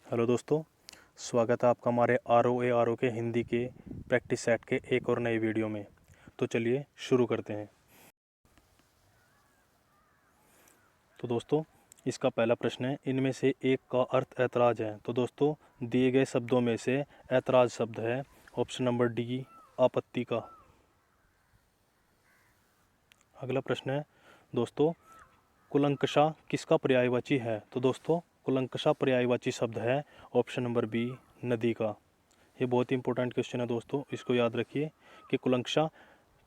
Hello दोस्तों, स्वागत है आपका हमारे आर ओ के हिंदी के प्रैक्टिस सेट के एक और नए वीडियो में। तो चलिए शुरू करते हैं। तो दोस्तों, इसका पहला प्रश्न है, इनमें से एक का अर्थ ऐतराज़ है। तो दोस्तों, दिए गए शब्दों में से ऐतराज़ शब्द है ऑप्शन नंबर डी, आपत्ति का। अगला प्रश्न है दोस्तों, कुलंकषा किसका पर्यायवाची है। तो दोस्तों, कुलंकषा पर्यायवाची शब्द है ऑप्शन नंबर बी, नदी का। ये बहुत ही इंपॉर्टेंट क्वेश्चन है दोस्तों, इसको याद रखिए कि कुलंकषा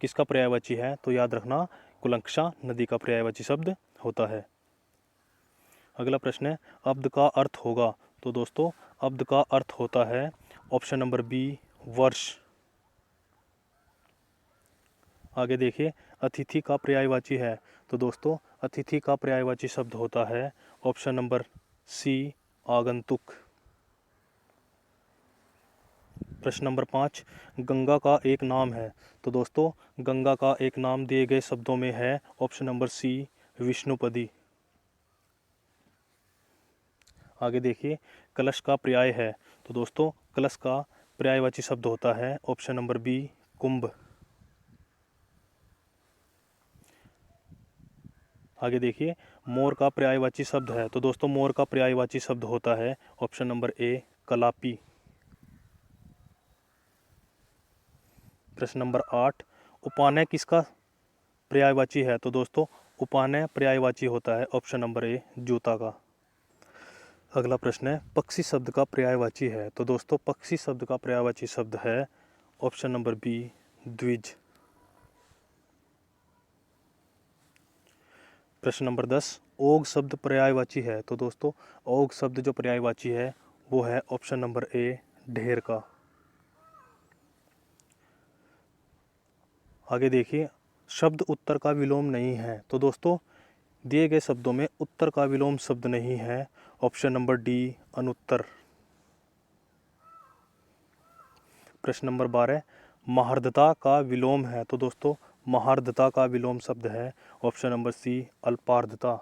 किसका पर्यायवाची है। तो याद रखना, कुलंकषा नदी का पर्यायवाची शब्द होता है। अगला प्रश्न है, अब्द का अर्थ होगा। तो दोस्तों, अब्द का अर्थ होता है ऑप्शन नंबर बी, वर्ष। आगे देखिए, अतिथि का पर्यायवाची है। तो दोस्तों, अतिथि का पर्यायवाची शब्द होता है ऑप्शन नंबर सी, आगंतुक। प्रश्न नंबर 5, गंगा का एक नाम है। तो दोस्तों, गंगा का एक नाम दिए गए शब्दों में है ऑप्शन नंबर सी, विष्णुपदी। आगे देखिए, कलश का पर्याय है। तो दोस्तों, कलश का पर्यायवाची शब्द होता है ऑप्शन नंबर बी, कुंभ। आगे देखिए, मोर का पर्यायवाची शब्द है। तो दोस्तों, मोर का पर्यायवाची शब्द होता है ऑप्शन नंबर ए, कलापी। प्रश्न नंबर 8, उपानय किसका पर्यायवाची है। तो दोस्तों, उपानय पर्यायवाची होता है ऑप्शन नंबर ए, जूता का। अगला प्रश्न है, पक्षी शब्द का पर्यायवाची है। तो दोस्तों, पक्षी शब्द का पर्यायवाची शब्द है ऑप्शन नंबर बी, द्विज। प्रश्न नंबर 10, ओग शब्द पर्यायवाची है। तो दोस्तों, ओग शब्द जो पर्यायवाची है वो है ऑप्शन नंबर ए, ढेर का। आगे देखिए, शब्द उत्तर का विलोम नहीं है। तो दोस्तों, दिए गए शब्दों में उत्तर का विलोम शब्द नहीं है ऑप्शन नंबर डी, अनुत्तर। प्रश्न नंबर 12, महार्धता का विलोम है। तो दोस्तों, महार्धता का विलोम शब्द है ऑप्शन नंबर सी, अल्पार्धता।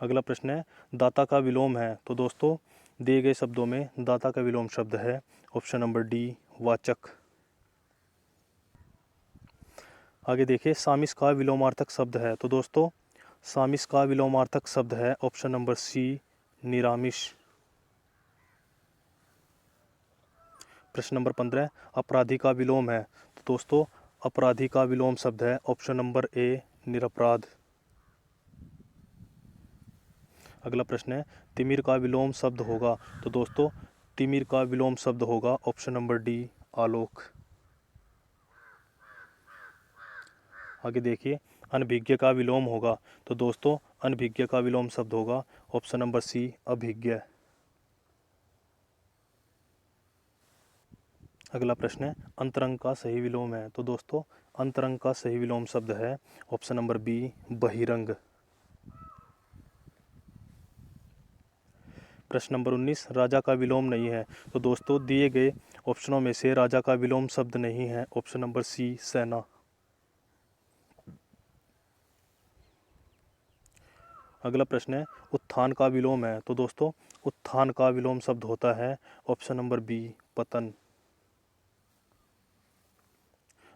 अगला प्रश्न है, दाता का विलोम है। तो दोस्तों, दिए गए शब्दों में दाता का विलोम शब्द है ऑप्शन नंबर डी, वाचक। आगे देखिए, सामिस का विलोमार्थक शब्द है। तो दोस्तों, सामिस का विलोमार्थक शब्द है ऑप्शन नंबर सी, निरामिष। प्रश्न नंबर 15, अपराधी का विलोम है। तो दोस्तों, अपराधी का विलोम शब्द है ऑप्शन नंबर ए, निरपराध। अगला प्रश्न है, तिमिर का विलोम शब्द होगा। तो दोस्तों, तिमिर का विलोम शब्द होगा ऑप्शन नंबर डी, आलोक। आगे देखिए, अनभिज्ञ का विलोम होगा। तो दोस्तों, अनभिज्ञ का विलोम शब्द होगा ऑप्शन नंबर सी, अभिज्ञ। अगला प्रश्न है, अंतरंग का सही विलोम है। तो दोस्तों, अंतरंग का सही विलोम शब्द है ऑप्शन नंबर बी, बहिरंग। प्रश्न नंबर 19, राजा का विलोम नहीं है। तो दोस्तों, दिए गए ऑप्शनों में से राजा का विलोम शब्द नहीं है ऑप्शन नंबर सी, सेना। अगला प्रश्न है, उत्थान का विलोम है। तो दोस्तों, उत्थान का विलोम शब्द होता है ऑप्शन नंबर बी, पतन।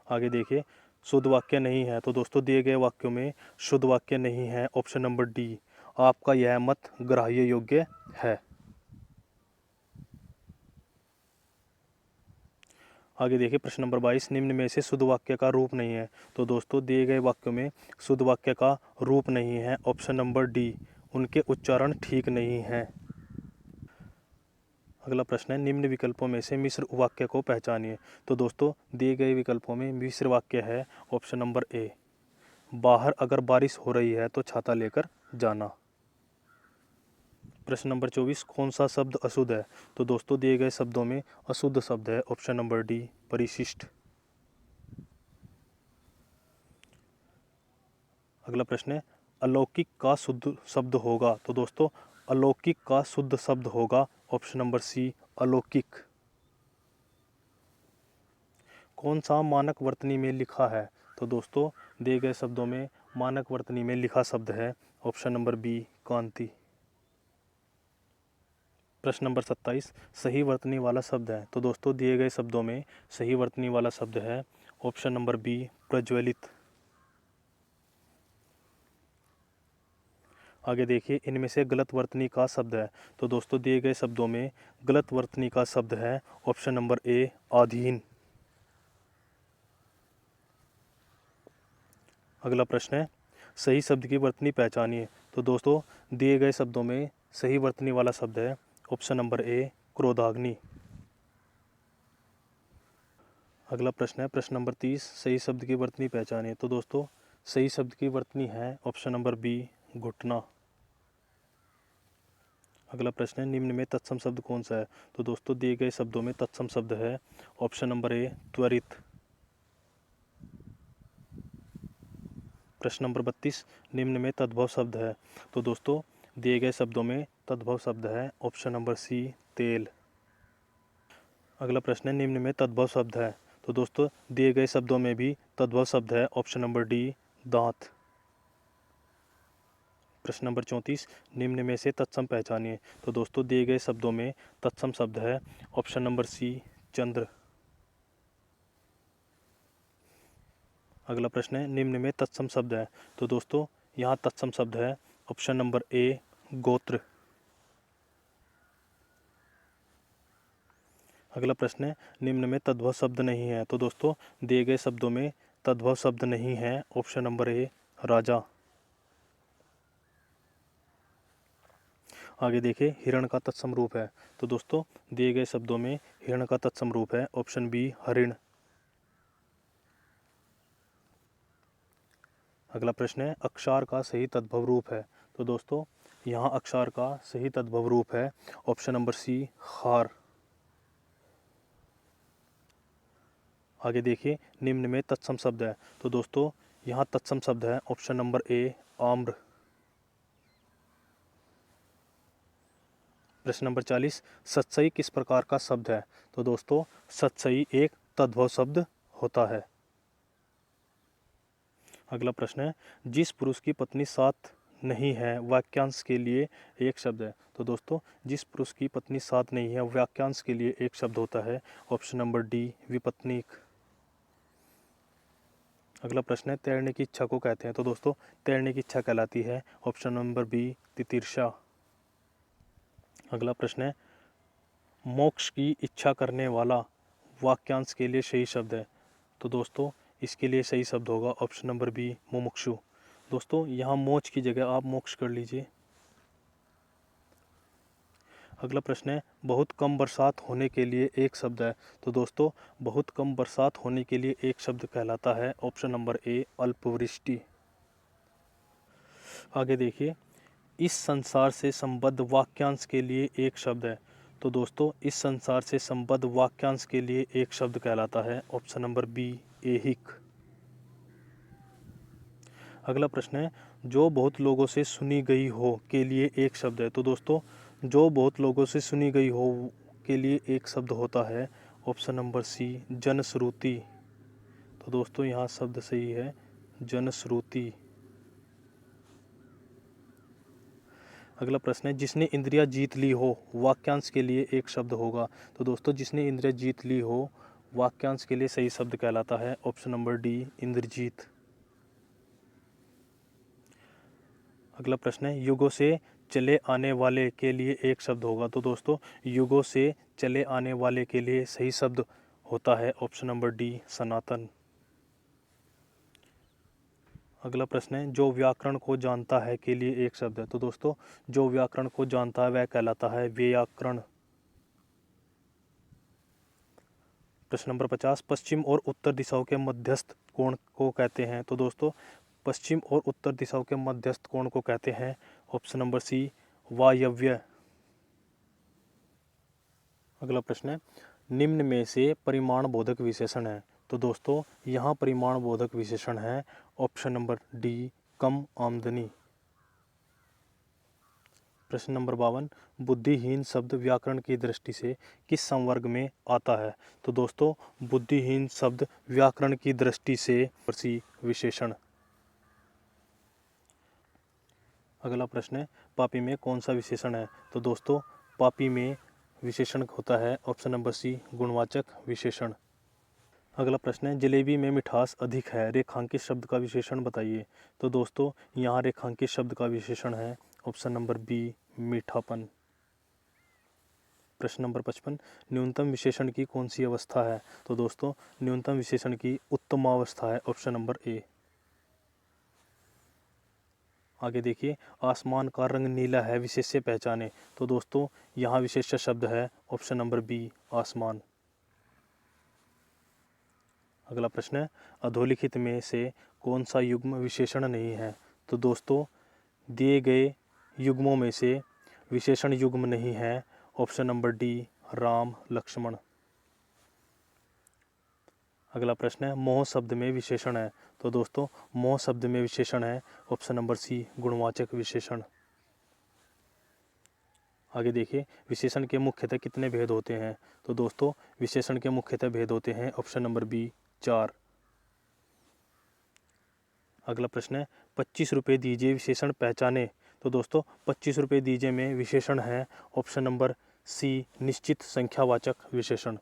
आगे देखिए, शुद्ध वाक्य नहीं है। तो दोस्तों, दिए गए वाक्यों में शुद्ध वाक्य नहीं है ऑप्शन नंबर डी, आपका यह मत ग्राह्य योग्य है। आगे देखिए, प्रश्न नंबर 22, निम्न में से शुद्ध वाक्य का रूप नहीं है। तो दोस्तों, दिए गए वाक्यों में शुद्ध वाक्य का रूप नहीं है ऑप्शन नंबर डी, उनके उच्चारण ठीक नहीं हैं। अगला प्रश्न है, निम्न विकल्पों में से मिश्र वाक्य को पहचानिए। तो दोस्तों, दिए गए विकल्पों में मिश्र वाक्य है ऑप्शन नंबर ए, बाहर अगर बारिश हो रही है तो छाता लेकर जाना। प्रश्न नंबर 24, कौन सा शब्द अशुद्ध है। तो दोस्तों, दिए गए शब्दों में अशुद्ध शब्द है ऑप्शन नंबर डी, परिशिष्ट। अगला प्रश्न है, अलौकिक का शुद्ध शब्द होगा। तो दोस्तों, अलौकिक का शुद्ध शब्द होगा ऑप्शन नंबर सी, अलौकिक। कौन सा मानक वर्तनी में लिखा है। तो दोस्तों, दिए गए शब्दों में मानक वर्तनी में लिखा शब्द है ऑप्शन नंबर बी, कांति। प्रश्न नंबर 27 सही वर्तनी वाला शब्द है। तो दोस्तों दिए गए शब्दों में सही वर्तनी वाला शब्द है ऑप्शन नंबर बी प्रज्वलित। आगे देखिए इनमें से गलत वर्तनी का शब्द है। तो दोस्तों दिए गए शब्दों में गलत वर्तनी का शब्द है ऑप्शन नंबर ए अधीन। अगला प्रश्न है सही शब्द की वर्तनी पहचानिए। तो दोस्तों दिए गए शब्दों में सही वर्तनी वाला शब्द है ऑप्शन नंबर ए क्रोधाग्नि। अगला प्रश्न है प्रश्न नंबर 30 सही शब्द की वर्तनी पहचानिए। तो दोस्तों सही शब्द की वर्तनी है ऑप्शन नंबर बी घुटना। अगला प्रश्न है निम्न में तत्सम शब्द कौन सा है। तो दोस्तों दिए गए शब्दों में तत्सम शब्द है ऑप्शन नंबर ए त्वरित। प्रश्न नंबर 32 निम्न में तद्भव शब्द है। तो दोस्तों दिए गए शब्दों में तद्भव शब्द है ऑप्शन नंबर सी तेल। अगला प्रश्न है निम्न में तद्भव शब्द है। तो दोस्तों दिए गए शब्दों में भी तद्भव शब्द है ऑप्शन नंबर डी दांत। प्रश्न नंबर 34 निम्न में से तत्सम पहचानिए। तो दोस्तों दिए गए शब्दों में तत्सम शब्द है ऑप्शन नंबर सी चंद्र। अगला प्रश्न है निम्न में तत्सम शब्द है। तो दोस्तों यहाँ तत्सम शब्द है ऑप्शन नंबर ए गोत्र। अगला प्रश्न है निम्न में तद्भव शब्द नहीं है। तो दोस्तों दिए गए शब्दों में तद्भव शब्द नहीं है ऑप्शन नंबर ए राजा। आगे देखिए हिरण का तत्सम रूप है। तो दोस्तों दिए गए शब्दों में हिरण का तत्सम रूप है ऑप्शन बी हरिण। अगला प्रश्न है अक्षार का सही तद्भव रूप है। तो दोस्तों यहाँ अक्षार का सही तद्भव रूप है ऑप्शन नंबर सी खार। आगे देखिए निम्न में तत्सम शब्द है। तो दोस्तों यहाँ तत्सम शब्द है ऑप्शन नंबर ए आम्र। प्रश्न नंबर 40 सत्सई किस प्रकार का शब्द है। तो दोस्तों सत्सई एक तद्भव शब्द होता है। अगला प्रश्न है जिस पुरुष की पत्नी साथ नहीं है वाक्यांश के लिए एक शब्द है। तो दोस्तों जिस पुरुष की पत्नी साथ नहीं है वाक्यांश के लिए एक शब्द होता है ऑप्शन नंबर डी विपत्नीक। अगला प्रश्न है तैरने की इच्छा को कहते हैं। तो दोस्तों तैरने की इच्छा कहलाती है ऑप्शन नंबर बी तितिर्षा। अगला प्रश्न है मोक्ष की इच्छा करने वाला वाक्यांश के लिए सही शब्द है। तो दोस्तों इसके लिए सही शब्द होगा ऑप्शन नंबर बी मुमुक्षु। दोस्तों यहाँ मोक्ष की जगह आप मोक्ष कर लीजिए। अगला प्रश्न है बहुत कम बरसात होने के लिए एक शब्द है। तो दोस्तों बहुत कम बरसात होने के लिए एक शब्द कहलाता है ऑप्शन नंबर ए अल्पवृष्टि। आगे देखिए इस संसार से संबद्ध वाक्यांश के लिए एक शब्द है। तो दोस्तों इस संसार से संबद्ध वाक्यांश के लिए एक शब्द कहलाता है ऑप्शन नंबर बी ऐहिक। अगला प्रश्न है जो बहुत लोगों से सुनी गई हो के लिए एक शब्द है। तो दोस्तों जो बहुत लोगों से सुनी गई हो के लिए एक शब्द होता है ऑप्शन नंबर सी जनश्रुति। तो दोस्तों यहाँ शब्द सही है जनश्रुति। अगला प्रश्न है जिसने इंद्रिया जीत ली हो वाक्यांश के लिए एक शब्द होगा। तो दोस्तों जिसने इंद्रिया जीत ली हो वाक्यांश के लिए सही शब्द कहलाता है ऑप्शन नंबर डी इंद्रजीत। अगला प्रश्न है युगों से चले आने वाले के लिए एक शब्द होगा। तो दोस्तों युगों से चले आने वाले के लिए सही शब्द होता है ऑप्शन नंबर डी सनातन। अगला प्रश्न है जो व्याकरण को जानता है के लिए एक शब्द है। तो दोस्तों जो व्याकरण को जानता है वह कहलाता है व्याकरण। प्रश्न नंबर 50 पश्चिम और उत्तर दिशाओं के मध्यस्थ कोण को कहते हैं। तो दोस्तों पश्चिम और उत्तर दिशाओं के मध्यस्थ कोण को कहते हैं ऑप्शन नंबर सी वायव्य। अगला प्रश्न है निम्न में से परिमाण बोधक विशेषण है। तो दोस्तों यहाँ परिमाण बोधक विशेषण है ऑप्शन नंबर डी कम आमदनी। प्रश्न नंबर 52 बुद्धिहीन शब्द व्याकरण की दृष्टि से किस संवर्ग में आता है। तो दोस्तों बुद्धिहीन शब्द व्याकरण की दृष्टि से सी विशेषण। अगला प्रश्न है पापी में कौन सा विशेषण है। तो दोस्तों पापी में विशेषण होता है? ऑप्शन नंबर सी गुणवाचक विशेषण। अगला प्रश्न है, जलेबी में मिठास अधिक है, रेखांकित शब्द का विशेषण बताइए। तो दोस्तों यहाँ रेखांकित शब्द का विशेषण है ऑप्शन नंबर बी मीठापन। प्रश्न नंबर 55, न्यूनतम विशेषण की कौन सी अवस्था है? तो दोस्तों न्यूनतम विशेषण की उत्तम अवस्था है ऑप्शन नंबर ए। आगे देखिए, आसमान का रंग नीला है, विशेष्य पहचाने। तो दोस्तों यहाँ विशेष्य शब्द है ऑप्शन नंबर बी आसमान। अगला प्रश्न है, अधोलिखित में से कौन सा युग्म विशेषण नहीं है? तो दोस्तों दिए गए युग्मों में से विशेषण युग्म नहीं है option number D Ram Lakshman. अगला प्रश्न है, मोह शब्द में विशेषण है। तो दोस्तों मोह शब्द में विशेषण है ऑप्शन नंबर सी गुणवाचक विशेषण। आगे देखिए, विशेषण के मुख्यतः कितने भेद होते हैं? तो दोस्तों विशेषण के मुख्यतः भेद होते हैं ऑप्शन नंबर बी 4। अगला प्रश्न है, 25 रुपये दीजिए विशेषण पहचाने। तो दोस्तों 25 रुपये दीजिए में विशेषण है ऑप्शन नंबर सी निश्चित संख्यावाचक विशेषण।